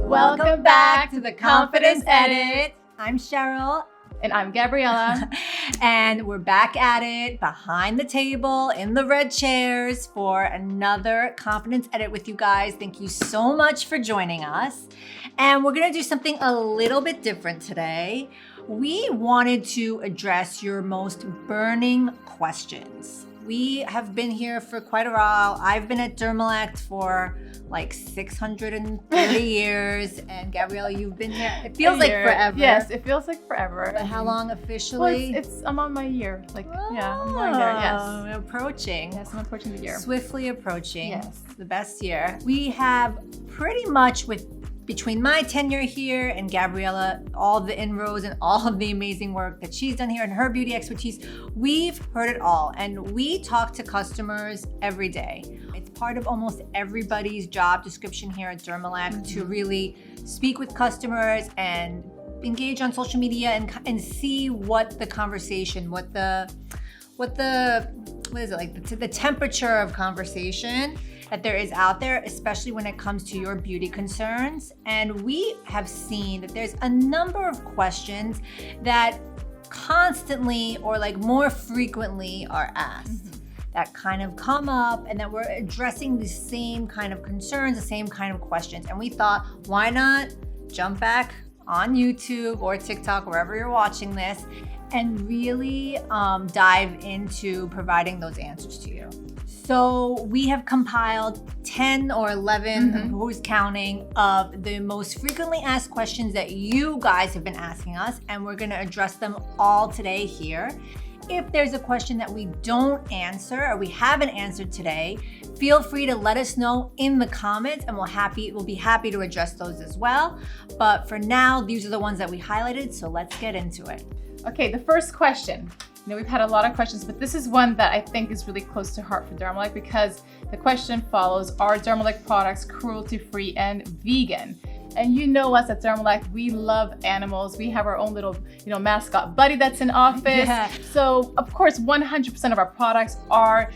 Welcome back to the Confidence Edit. I'm Cheryl. And I'm Gabriella. And we're back at it behind the table in the red chairs for another Confidence Edit with you guys. Thank you so much for joining us. And we're gonna do something a little bit different today. We wanted to address your most burning questions. We have been here for quite a while. I've been at Dermelect for like 630 years, and Gabriella, you've been here. It feels like forever. Yes, it feels like forever. But how long officially? Well, I'm on my year. Like, yeah, I'm going there. Yes, approaching. Yes, I'm approaching the year. Swiftly approaching. Yes, the best year. We have pretty much between my tenure here and Gabriella, all the inroads and all of the amazing work that she's done here and her beauty expertise, we've heard it all. And we talk to customers every day. It's part of almost everybody's job description here at Dermelect to really speak with customers and engage on social media and see what the conversation, what is it like, the temperature of conversation that there is out there, especially when it comes to your beauty concerns. And we have seen that there's a number of questions that constantly or like more frequently are asked that kind of come up, and that we're addressing the same kind of concerns, the same kind of questions. And we thought, why not jump back on YouTube or TikTok, wherever you're watching this, and really dive into providing those answers to you. So we have compiled 10 or 11, who's counting, of the most frequently asked questions that you guys have been asking us, and we're gonna address them all today here. If there's a question that we don't answer or we haven't answered today, feel free to let us know in the comments, and we'll be happy to address those as well. But for now, these are the ones that we highlighted, so let's get into it. Okay, the first question. You know, we've had a lot of questions, but this is one that I think is really close to heart for Dermelect, because the question follows, are Dermelect products cruelty-free and vegan? And you know us at Dermelect, we love animals. We have our own little, mascot buddy that's in office. Yeah. So of course, 100% of our products are,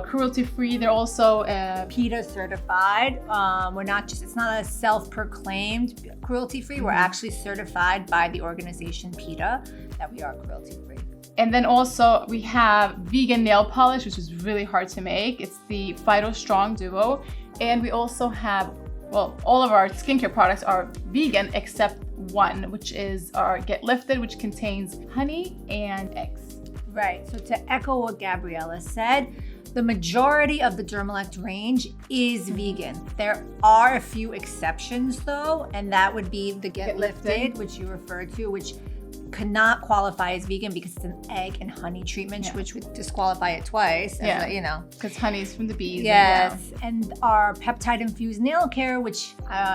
cruelty-free. They're also PETA certified. It's not a self-proclaimed cruelty-free. We're actually certified by the organization PETA that we are cruelty-free. And then also we have vegan nail polish, which is really hard to make. It's the Phyto Strong Duo. And we also have, all of our skincare products are vegan except one, which is our Get Lifted, which contains honey and eggs. Right, so to echo what Gabriella said, the majority of the Dermelect range is vegan. There are a few exceptions though, and that would be the Get Lifted, which you referred to, which cannot qualify as vegan because it's an egg and honey treatment, which would disqualify it twice. Because honey is from the bees. Yes, and our peptide infused nail care, which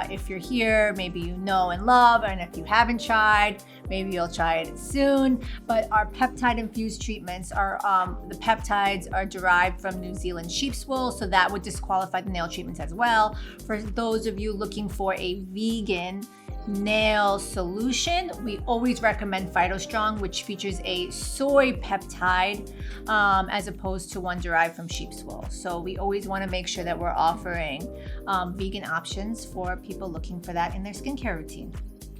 if you're here, maybe you know and love, and if you haven't tried, maybe you'll try it soon. But our peptide infused treatments are, the peptides are derived from New Zealand sheep's wool, so that would disqualify the nail treatments as well. For those of you looking for a vegan nail solution, we always recommend Phyto Strong, which features a soy peptide as opposed to one derived from sheep's wool. So we always want to make sure that we're offering vegan options for people looking for that in their skincare routine.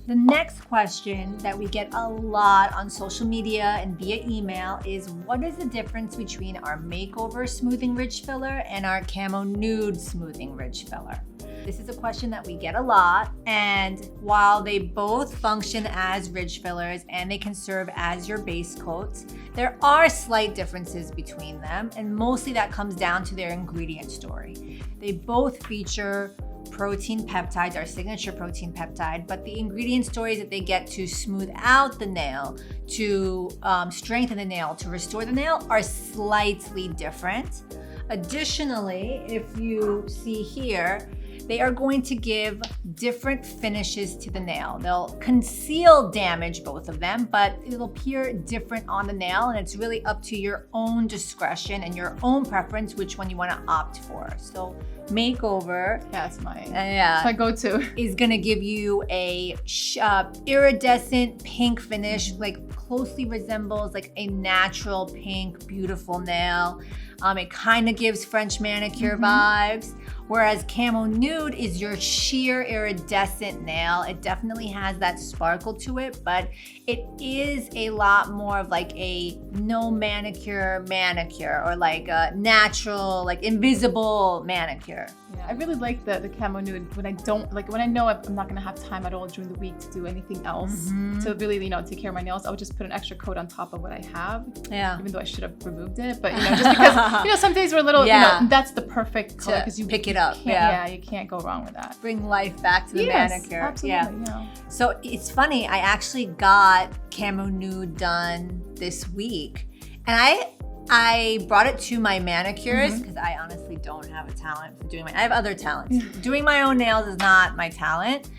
The next question that we get a lot on social media and via email is, what is the difference between our Makeover Smoothing Ridge Filler and our Camo Nude Smoothing Ridge Filler? This is a question that we get a lot, and while they both function as ridge fillers and they can serve as your base coats, there are slight differences between them, and mostly that comes down to their ingredient story. They both feature protein peptides, our signature protein peptide, but the ingredient stories that they get to smooth out the nail, to strengthen the nail, to restore the nail are slightly different. Additionally, if you see here, they are going to give different finishes to the nail. They'll conceal damage, both of them, but it'll appear different on the nail, and it's really up to your own discretion and your own preference which one you want to opt for. So Makeover, that's my go-to, is gonna give you a iridescent pink finish, like closely resembles like a natural pink, beautiful nail. It kind of gives French manicure vibes. Whereas Camo Nude is your sheer iridescent nail. It definitely has that sparkle to it, but it is a lot more of like a no manicure or like a natural, like invisible manicure. Yeah, I really like the Camo Nude when I don't, like when I know I'm not gonna have time at all during the week to do anything else to really, take care of my nails. I would just put an extra coat on top of what I have. Yeah. Even though I should have removed it, but just because, some days we're a little, that's the perfect color because you pick it up. You can't go wrong with that. Bring life back to the manicure. Absolutely, yeah. So it's funny, I actually got Camo Nude done this week, and I brought it to my manicurist because I honestly don't have a talent for doing I have other talents. Doing my own nails is not my talent,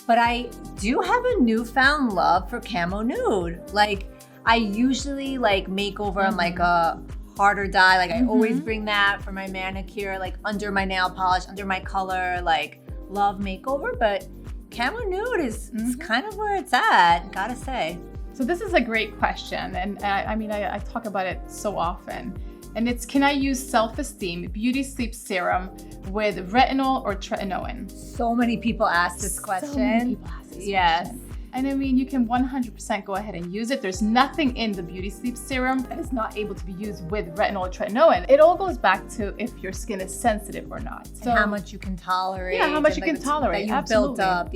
but I do have a newfound love for Camo Nude. Like I usually make over on like a harder dye. Like I always bring that for my manicure, like under my nail polish, under my color, like love makeover. But Camo Nude is kind of where it's at, gotta say. So this is a great question, and I talk about it so often. And it's, can I use Self-Esteem Beauty Sleep Serum with retinol or tretinoin? So many people ask this question. So many people ask this question. And you can 100% go ahead and use it. There's nothing in the Beauty Sleep Serum that is not able to be used with retinol or tretinoin. It all goes back to if your skin is sensitive or not. So and how much you can tolerate. Yeah, how much you can tolerate. That you built up,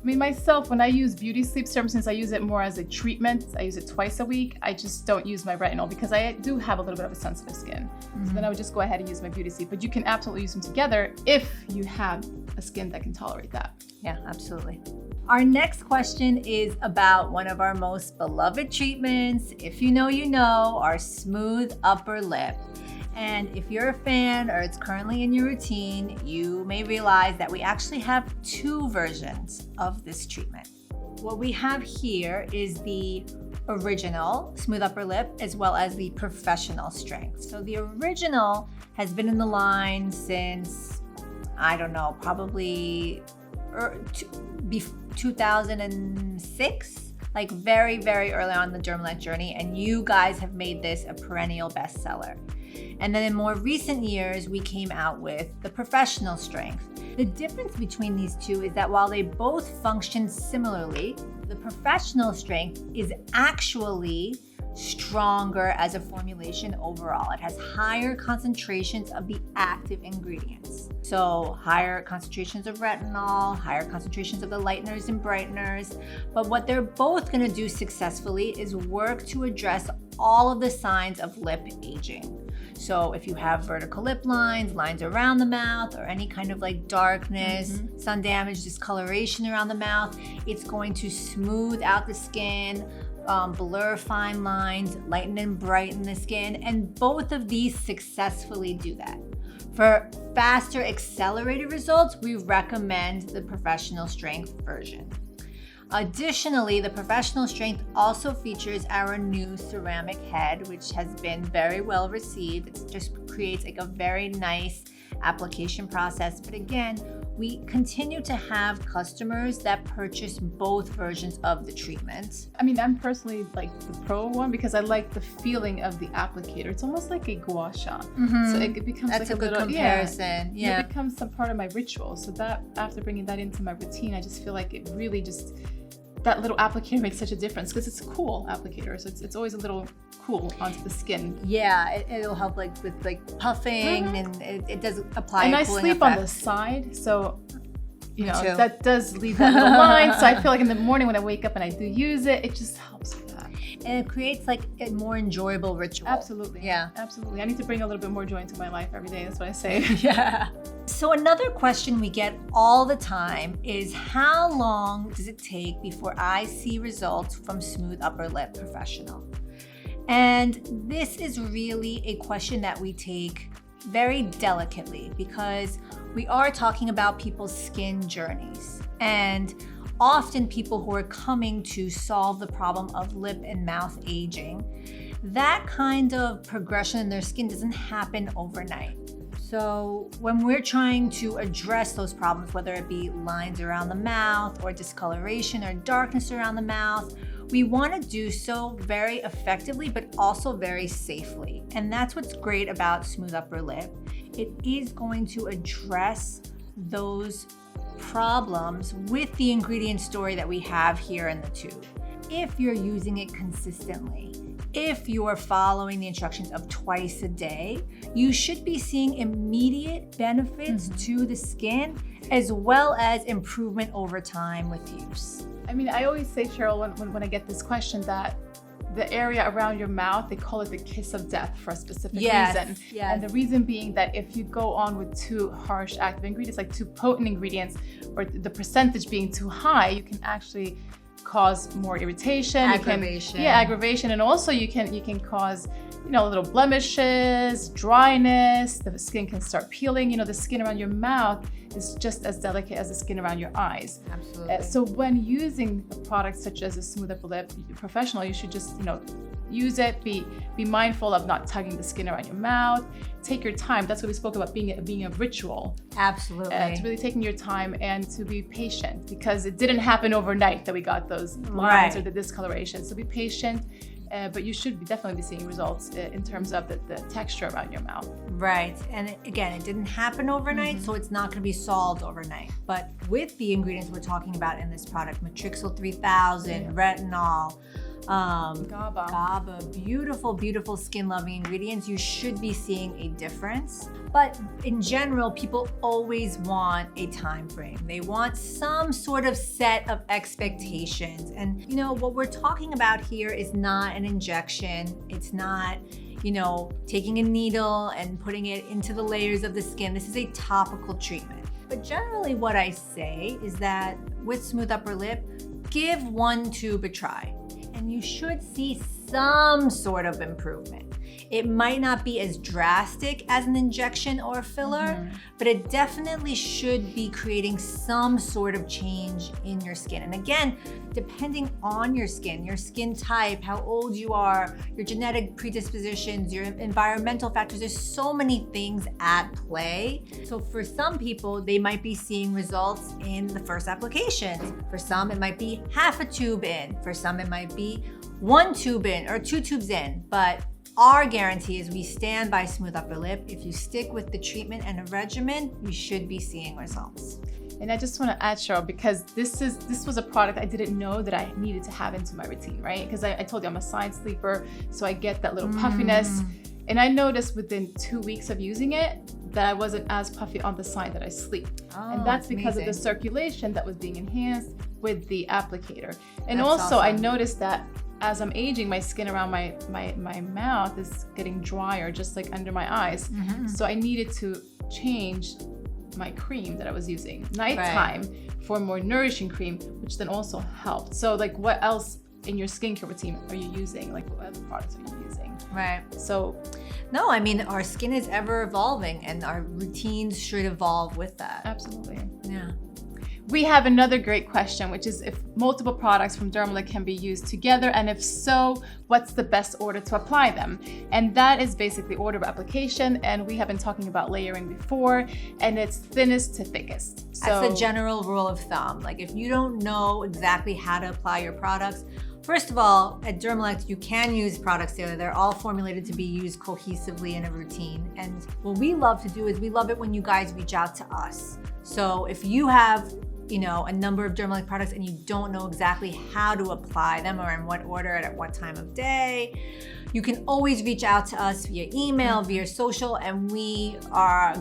Myself, when I use Beauty Sleep Serum, since I use it more as a treatment, I use it twice a week, I just don't use my retinol because I do have a little bit of a sensitive skin. So then I would just go ahead and use my Beauty Sleep. But you can absolutely use them together if you have a skin that can tolerate that. Yeah, absolutely. Our next question is about one of our most beloved treatments. If you know, you know, our smooth upper lip. And if you're a fan or it's currently in your routine, you may realize that we actually have two versions of this treatment. What we have here is the original smooth upper lip as well as the professional strength. So the original has been in the line since, I don't know, probably 2006, like very, very early on in the Dermelect journey, and you guys have made this a perennial bestseller. And then in more recent years, we came out with the professional strength. The difference between these two is that while they both function similarly, the professional strength is actually stronger as a formulation overall. It has higher concentrations of the active ingredients. So higher concentrations of retinol, higher concentrations of the lighteners and brighteners. But what they're both gonna do successfully is work to address all of the signs of lip aging. So if you have vertical lip lines, lines around the mouth, or any kind of like darkness, sun damage, discoloration around the mouth, it's going to smooth out the skin, blur fine lines, lighten and brighten the skin, and both of these successfully do that. For faster, accelerated results, we recommend the professional strength version. Additionally, the professional strength also features our new ceramic head, which has been very well received. It just creates like a very nice application process. But again, we continue to have customers that purchase both versions of the treatment. I'm personally like the pro one because I like the feeling of the applicator. It's almost like a gua sha. So it becomes That's like a good comparison. Yeah. It becomes some part of my ritual. So that after bringing that into my routine, I just feel like it really just, that little applicator makes such a difference because it's a cool applicator. So it's always a little cool onto the skin. Yeah, it'll help like with like puffing and it does apply and a I cooling sleep effect. on the side, so too. that does leave that little line. So I feel like in the morning when I wake up and I do use it, it just helps with that. And it creates like a more enjoyable ritual. Absolutely. Yeah. Absolutely. I need to bring a little bit more joy into my life every day. That's what I say. Yeah. So another question we get all the time is how long does it take before I see results from Smooth Upper Lip Professional? And this is really a question that we take very delicately because we are talking about people's skin journeys. And often people who are coming to solve the problem of lip and mouth aging, that kind of progression in their skin doesn't happen overnight. So when we're trying to address those problems, whether it be lines around the mouth or discoloration or darkness around the mouth, we want to do so very effectively, but also very safely. And that's what's great about Smooth Upper Lip. it is going to address those problems with the ingredient story that we have here in the tube. If you're using it consistently, if you are following the instructions of twice a day, you should be seeing immediate benefits to the skin as well as improvement over time with use. I mean, I always say, Cheryl, when I get this question, that the area around your mouth, they call it the kiss of death for a specific reason. Yes. And the reason being that if you go on with too harsh active ingredients, like too potent ingredients, or the percentage being too high, you can actually cause more irritation, aggravation. Aggravation, and also you can cause, little blemishes, dryness. The skin can start peeling. The skin around your mouth is just as delicate as the skin around your eyes. Absolutely. So when using products such as a Smooth Upper Lip Professional, you should just use it. Be mindful of not tugging the skin around your mouth. Take your time. That's what we spoke about, being a ritual. Absolutely. To really taking your time and to be patient, because it didn't happen overnight that we got those lines or the discoloration. So be patient, but you should definitely be seeing results in terms of the texture around your mouth. Right. And again, it didn't happen overnight, so it's not going to be solved overnight. But with the ingredients we're talking about in this product, Matrixyl 3000, retinol, GABA, beautiful skin loving ingredients, you should be seeing a difference. But in general, people always want a time frame. They want some sort of set of expectations. And what we're talking about here is not an injection. It's not taking a needle and putting it into the layers of the skin. This is a topical treatment. But generally what I say is that with Smooth Upper Lip, give one tube a try, and you should see some sort of improvement. It might not be as drastic as an injection or a filler, but it definitely should be creating some sort of change in your skin. And again, depending on your skin type, how old you are, your genetic predispositions, your environmental factors, there's so many things at play. So for some people, they might be seeing results in the first application. For some, it might be half a tube in. For some, it might be 1 tube in or 2 tubes in. But our guarantee is we stand by Smooth Upper Lip. If you stick with the treatment and a regimen, you should be seeing results. And I just want to add, Cheryl, because this was a product I didn't know that I needed to have into my routine, right? Because I told you I'm a side sleeper, so I get that little puffiness. And I noticed within 2 weeks of using it that I wasn't as puffy on the side that I sleep. And that's because of the circulation that was being enhanced with the applicator. And that's also awesome. I noticed that as I'm aging, my skin around my mouth is getting drier, just like under my eyes. So I needed to change my cream that I was using nighttime for a more nourishing cream, which then also helped. So like, what else in your skincare routine are you using? Like, what other products are you using? Right. So no, I mean, our skin is ever evolving and our routines should evolve with that. absolutely. Yeah. We have another great question, which is if multiple products from Dermelect can be used together, and if so, what's the best order to apply them? And that is basically order of application, and we have been talking about layering before, and it's thinnest to thickest. So that's the general rule of thumb. Like, if you don't know exactly how to apply your products, first of all, at Dermelect, you can use products together. They're all formulated to be used cohesively in a routine. And what we love to do is we love it when you guys reach out to us. So if you have a number of Dermelect products and you don't know exactly how to apply them or in what order and at what time of day, you can always reach out to us via email, via social, and we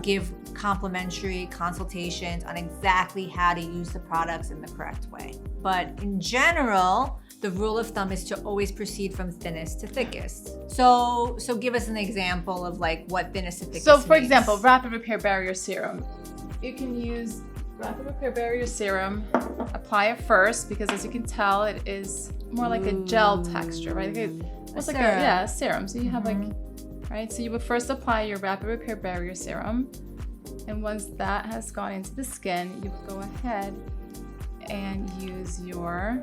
give complimentary consultations on exactly how to use the products in the correct way. But in general, the rule of thumb is to always proceed from thinnest to thickest. So give us an example of like what thinnest to thickest So for means. example, Rapid Repair Barrier Serum. You can use Rapid Repair Barrier Serum, apply it first, because as you can tell, it is more like a gel texture, right? It's like a serum. So you have right? So you would first apply your Rapid Repair Barrier Serum. And once that has gone into the skin, you go ahead and use your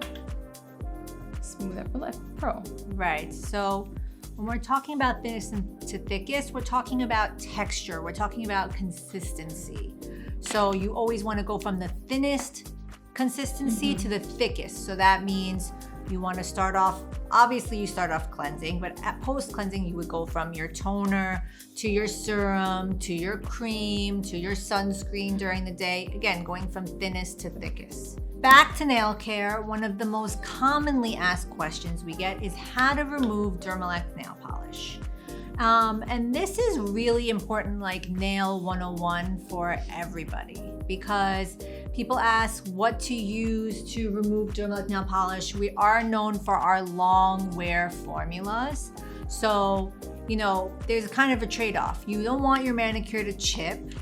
Smooth Upper Lip Pro. Right. So when we're talking about thinnest to thickest, we're talking about texture. We're talking about consistency. So you always want to go from the thinnest consistency to the thickest. So that means you want to start off obviously you start off cleansing, but at post-cleansing, you would go from your toner to your serum, to your cream, to your sunscreen during the day. Again, going from thinnest to thickest. Back to nail care, one of the most commonly asked questions we get is how to remove Dermelect nail polish. And this is really important, like nail 101 for everybody, because people ask what to use to remove Dermelect nail polish. We are known for our long wear formulas. So, you know, there's kind of a trade-off. You don't want your manicure to chip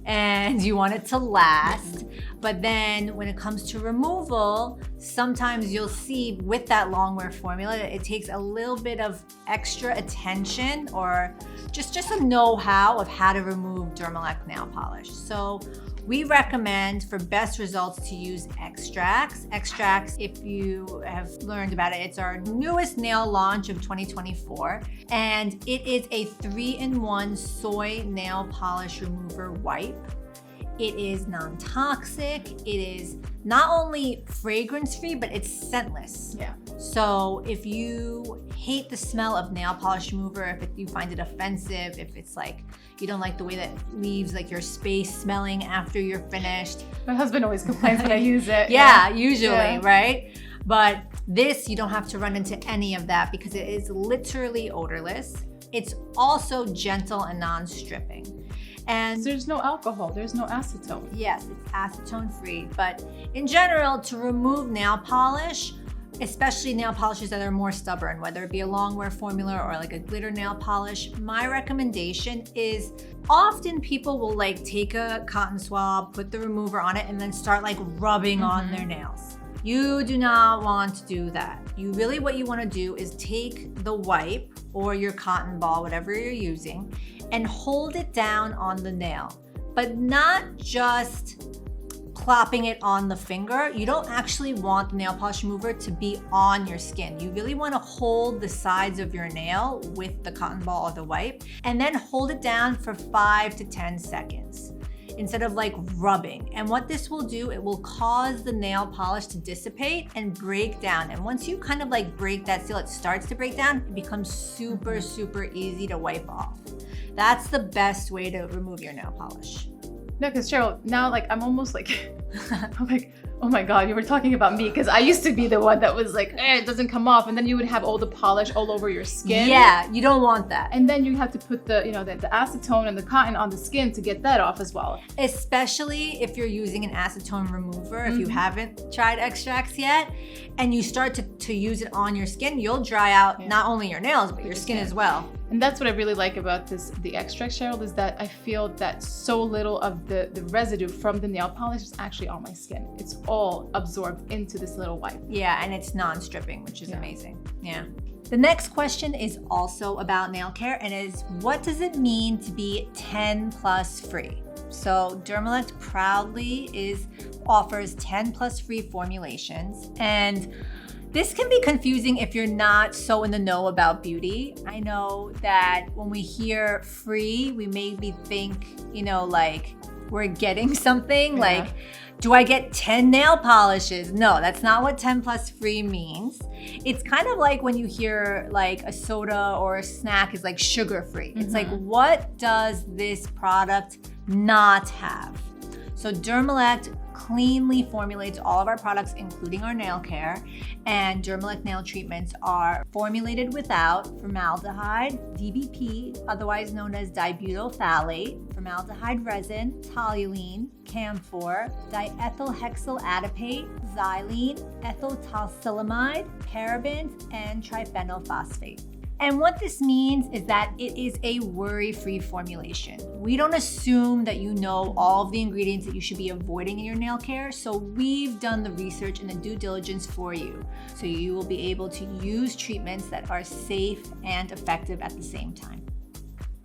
and you want it to last. But then when it comes to removal, sometimes you'll see with that long wear formula, it takes a little bit of extra attention or just a know-how of how to remove Dermelect nail polish. So we recommend for best results to use extracts. Extracts, if you have learned about it, it's our newest nail launch of 2024. And it is a 3-in-1 soy nail polish remover wipe. It is non-toxic. It is not only fragrance-free, but it's scentless. Yeah. So if you hate the smell of nail polish remover, if you find it offensive, if it's like, you don't like the way that it leaves like your space smelling after you're finished. My husband always complains when I use it. Yeah, usually, right? But this, you don't have to run into any of that because it is literally odorless. It's also gentle and non-stripping. And so there's no alcohol, there's no acetone. Yes, it's acetone free. But in general, to remove nail polish, especially nail polishes that are more stubborn, whether it be a long wear formula or like a glitter nail polish, my recommendation is often people will like take a cotton swab, put the remover on it, and then start like rubbing on their nails. You do not want to do that. What you want to do is take the wipe or your cotton ball, whatever you're using, and hold it down on the nail, but not just plopping it on the finger. You don't actually want the nail polish remover to be on your skin. You really want to hold the sides of your nail with the cotton ball or the wipe, and then hold it down for 5 to 10 seconds instead of like rubbing. And what this will do, it will cause the nail polish to dissipate and break down. And once you kind of like break that seal, it starts to break down, it becomes super, super easy to wipe off. That's the best way to remove your nail polish. No, because Cheryl, now like I'm almost like, I'm like, oh my God, you were talking about me, because I used to be the one that was like, it doesn't come off, and then you would have all the polish all over your skin. Yeah, you don't want that. And then you have to put the, the acetone and the cotton on the skin to get that off as well. Especially if you're using an acetone remover, if you haven't tried extracts yet, and you start to use it on your skin, you'll dry out not only your nails, but your skin as well. And that's what I really like about the extract, Cheryl, is that I feel that so little of the residue from the nail polish is actually on my skin. It's all absorbed into this little wipe. Yeah, and it's non-stripping, which is amazing. Yeah. The next question is also about nail care, and is what does it mean to be 10+ free? So Dermelect proudly offers 10+ free formulations, and this can be confusing if you're not so in the know about beauty. I know that when we hear free, we maybe think, like we're getting something, like, do I get 10 nail polishes? No, that's not what 10+ free means. It's kind of like when you hear like a soda or a snack is like sugar free. It's like, what does this product not have? So Dermelect cleanly formulates all of our products, including our nail care, and Dermelect nail treatments are formulated without formaldehyde, DBP, otherwise known as dibutylphthalate, formaldehyde resin, toluene, camphor, diethylhexyl adipate, xylene, ethyltolsilamide, parabens, and triphenyl phosphate. And what this means is that it is a worry-free formulation. We don't assume that you know all of the ingredients that you should be avoiding in your nail care, so we've done the research and the due diligence for you. So you will be able to use treatments that are safe and effective at the same time.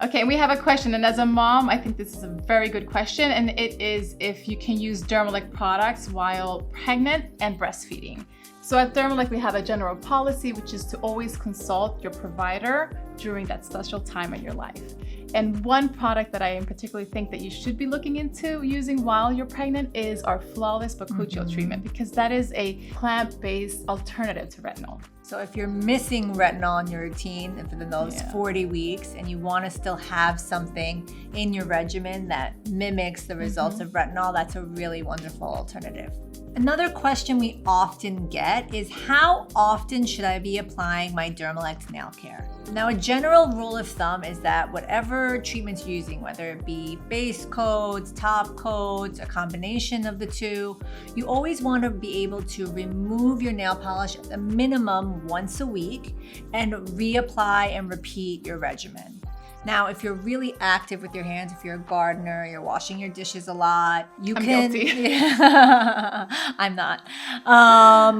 Okay, we have a question, and as a mom, I think this is a very good question, and it is if you can use Dermelect products while pregnant and breastfeeding. So at Dermelect, we have a general policy, which is to always consult your provider during that special time in your life. And one product that I particularly think that you should be looking into using while you're pregnant is our Flawless Bakuchiol treatment, because that is a plant-based alternative to retinol. So if you're missing retinol in your routine for those 40 weeks and you want to still have something in your regimen that mimics the results of retinol, that's a really wonderful alternative. Another question we often get is how often should I be applying my Dermelect nail care? Now, a general rule of thumb is that whatever treatments you're using, whether it be base coats, top coats, a combination of the two, you always want to be able to remove your nail polish at a minimum once a week and reapply and repeat your regimen. Now, if you're really active with your hands, if you're a gardener, you're washing your dishes a lot, I'm guilty. I'm not.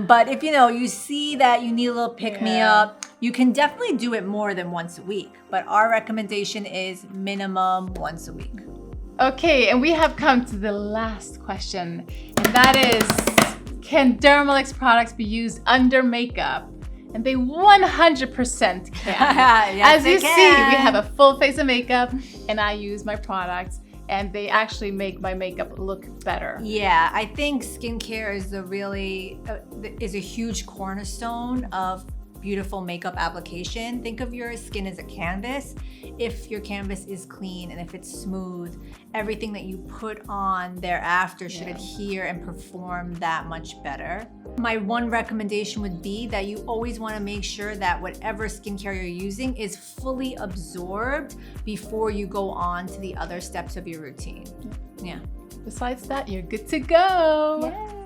But if you see that you need a little pick-me-up, you can definitely do it more than once a week. But our recommendation is minimum once a week. Okay, and we have come to the last question, and that is, can Dermelect's products be used under makeup? And they 100% can. Yes, As you see, we have a full face of makeup and I use my products and they actually make my makeup look better. Yeah, I think skincare is a huge cornerstone of beautiful makeup application. Think of your skin as a canvas. If your canvas is clean and if it's smooth, everything that you put on thereafter should adhere and perform that much better. My one recommendation would be that you always want to make sure that whatever skincare you're using is fully absorbed before you go on to the other steps of your routine. Yeah. Besides that, you're good to go. Yay.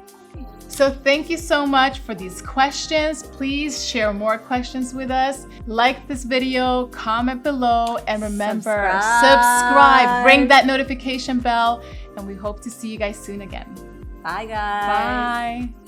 So thank you so much for these questions. Please share more questions with us. Like this video, comment below, and remember, subscribe, ring that notification bell, and we hope to see you guys soon again. Bye, guys. Bye.